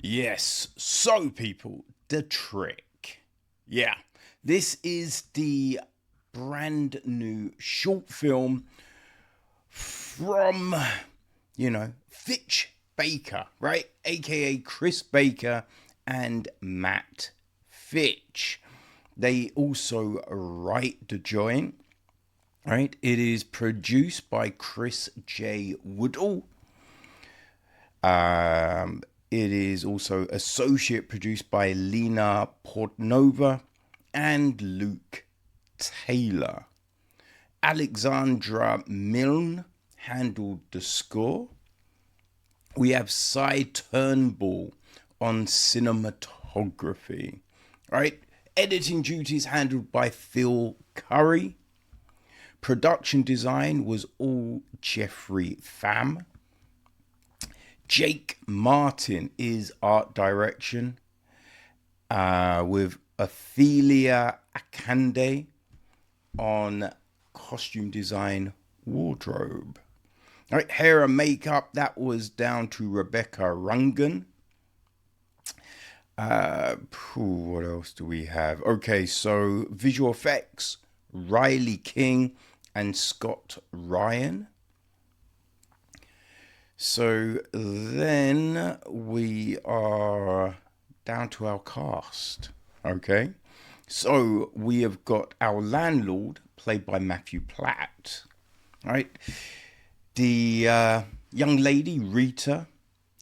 Yes, so people, the trick. Yeah, this is the brand new short film from, Fitch Baker, right? AKA Chris Baker and Matt Fitch. They also write the joint, right? It is produced by Chris J. Woodall. It is also associate produced by Lena Portnova and Luke Taylor. Alexandra Milne handled the score. We have Cy Turnbull on cinematography. Right? Editing duties handled by Phil Curry. Production design was all Jeffrey Pham. Jake Martin is art direction, with Ophelia Akande on costume design, wardrobe. All right, hair and makeup, that was down to Rebecca Rungan. What else do we have? Okay, so visual effects, Riley King and Scott Ryan. So then we are down to our cast. Okay, so we have got our landlord, played by Matthew Platt. Right, the young lady Rita,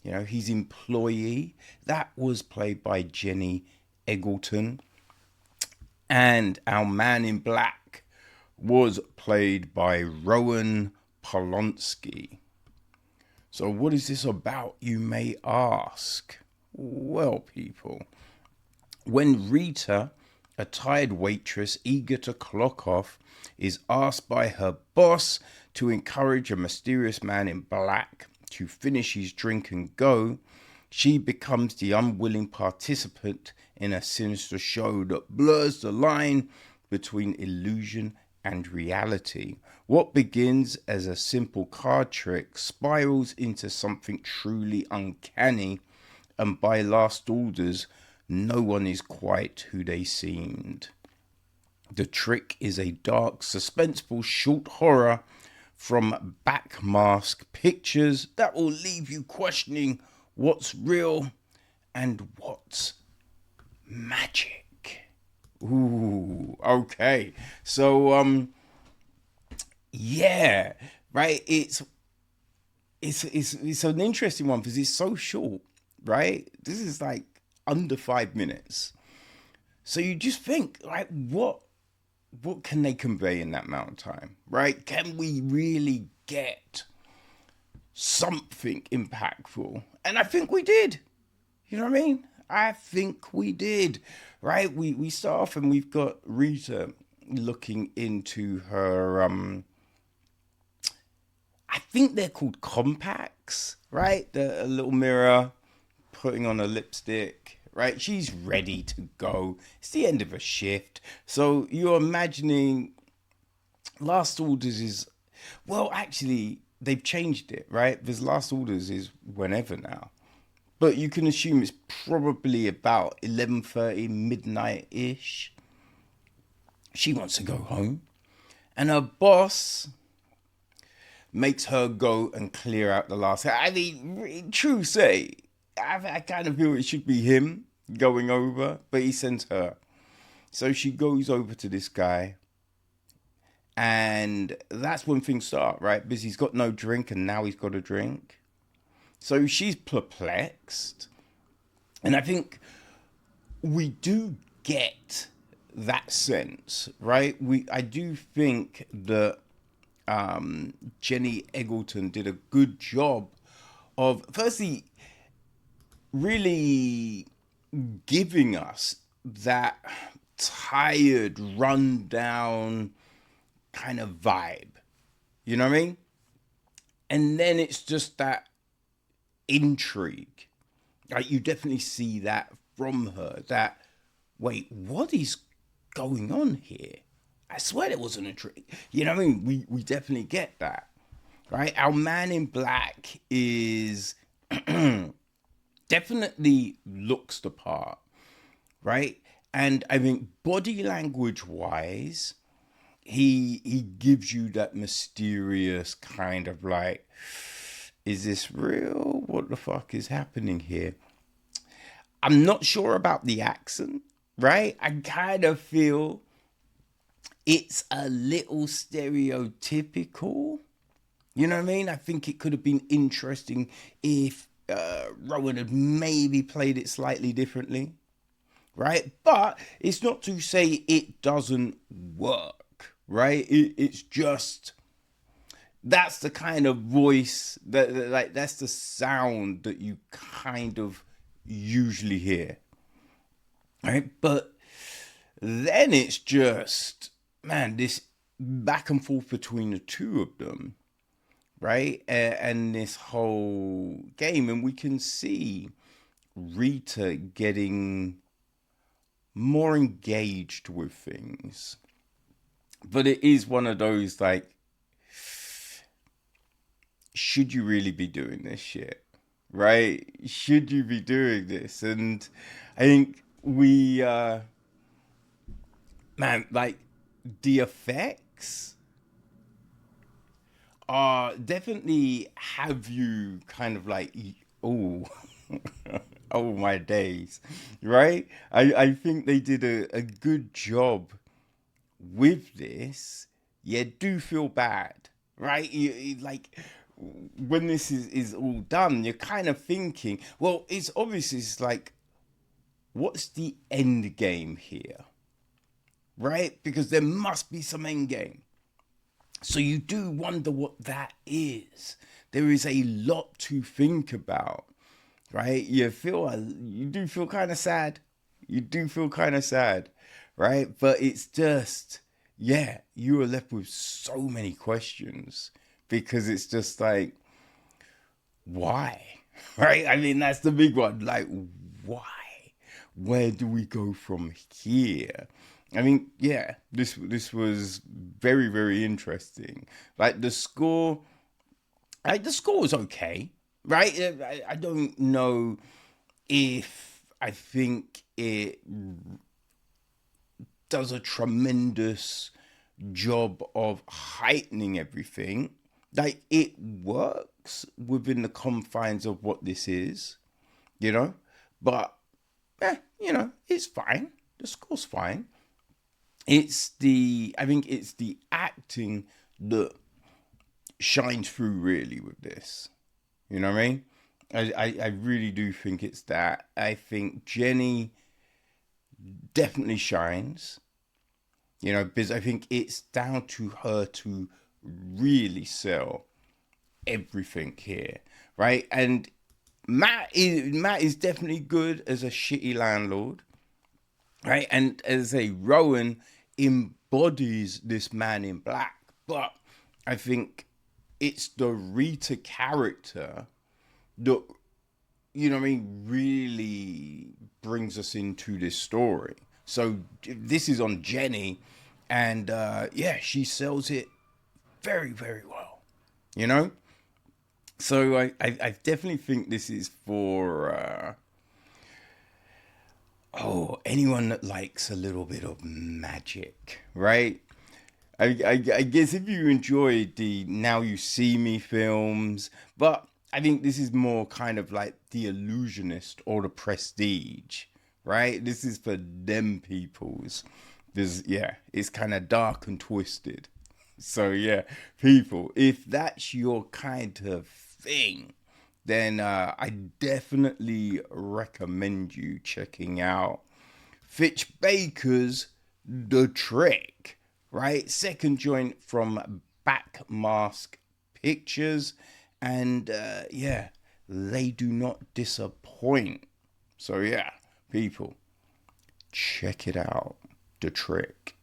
his employee, that was played by Jennie Eggleton, and our man in black was played by Rowan Polonski. So what is this about, you may ask? Well, people, when Rita, a tired waitress eager to clock off, is asked by her boss to encourage a mysterious man in black to finish his drink and go, she becomes the unwilling participant in a sinister show that blurs the line between illusion and reality. What begins as a simple card trick spirals into something truly uncanny, and by last orders, no one is quite who they seemed. The Trick is a dark, suspenseful short horror from Backmask Pictures that will leave you questioning what's real and what's magic. Ooh, okay. So, yeah, right. It's an interesting one because it's so short, right? This is like under 5 minutes. So you just think, like, what can they convey in that amount of time, right? Can we really get something impactful? And I think we did. You know what I mean? I think we did, right? We start off and we've got Rita looking into her, I think they're called compacts, right? A little mirror, putting on a lipstick, right? She's ready to go. It's the end of a shift. So you're imagining last orders is, well, actually, they've changed it, right? Because last orders is whenever now. But you can assume it's probably about 11:30, midnight-ish. She wants to go home. And her boss makes her go and clear out the last. I mean, true say, I kind of feel it should be him going over, but he sends her. So she goes over to this guy. And that's when things start, right? Because he's got no drink and now he's got a drink. So she's perplexed. And I think we do get that sense, right? I do think that Jennie Eggleton did a good job of, firstly, really giving us that tired, run-down kind of vibe. You know what I mean? And then it's just that intrigue. Like, you definitely see that from her, that, wait, what is going on here? I swear it wasn't a trick. You know what I mean? We definitely get that, right? Our man in black is definitely looks the part, right? And I think body language wise, he gives you that mysterious kind of like, is this real? What the fuck is happening here? I'm not sure about the accent, right? I kind of feel it's a little stereotypical. You know what I mean? I think it could have been interesting if Rowan had maybe played it slightly differently, right? But it's not to say it doesn't work, right? It's just that's the kind of voice like that's the sound that you kind of usually hear, right? But then it's just, man, this back and forth between the two of them, right? And this whole game, and we can see Rita getting more engaged with things. But it is one of those like, should you really be doing this shit? Right? Should you be doing this? And I think we, man, like the effects are definitely have you kind of like, oh, oh my days, right? I think they did a good job with this. You do feel bad, right? Like when this is all done, you're kind of thinking, well, it's obviously it's like, what's the end game here, right? Because there must be some end game. So you do wonder what that is. There is a lot to think about, right? You do feel kind of sad. You do feel kind of sad, right? But it's just, yeah, you are left with so many questions because it's just like, why? Right? I mean, that's the big one. Like, why? Where do we go from here? I mean, yeah, this was very, very interesting. Like the score was okay, right? I don't know if I think it does a tremendous job of heightening everything. Like it works within the confines of what this is, you know, but it's fine. The score's fine. I think it's the acting that shines through really with this. You know what I mean? I really do think it's that. I think Jennie definitely shines. Because I think it's down to her to really sell everything here, right? And Matt is definitely good as a shitty landlord, right? And as a Rowan embodies this man in black, but I think it's the Rita character that really brings us into this story. So this is on Jennie, and she sells it very, very well, So I definitely think this is for anyone that likes a little bit of magic, right? I guess if you enjoyed the Now You See Me films, but I think this is more kind of like The Illusionist or The Prestige, right? This is for them peoples. It's kind of dark and twisted. So yeah, people, if that's your kind of thing, then I definitely recommend you checking out FitchBaker's The Trick, right? Second joint from Backmask Pictures, and they do not disappoint. So yeah, people, check it out, The Trick.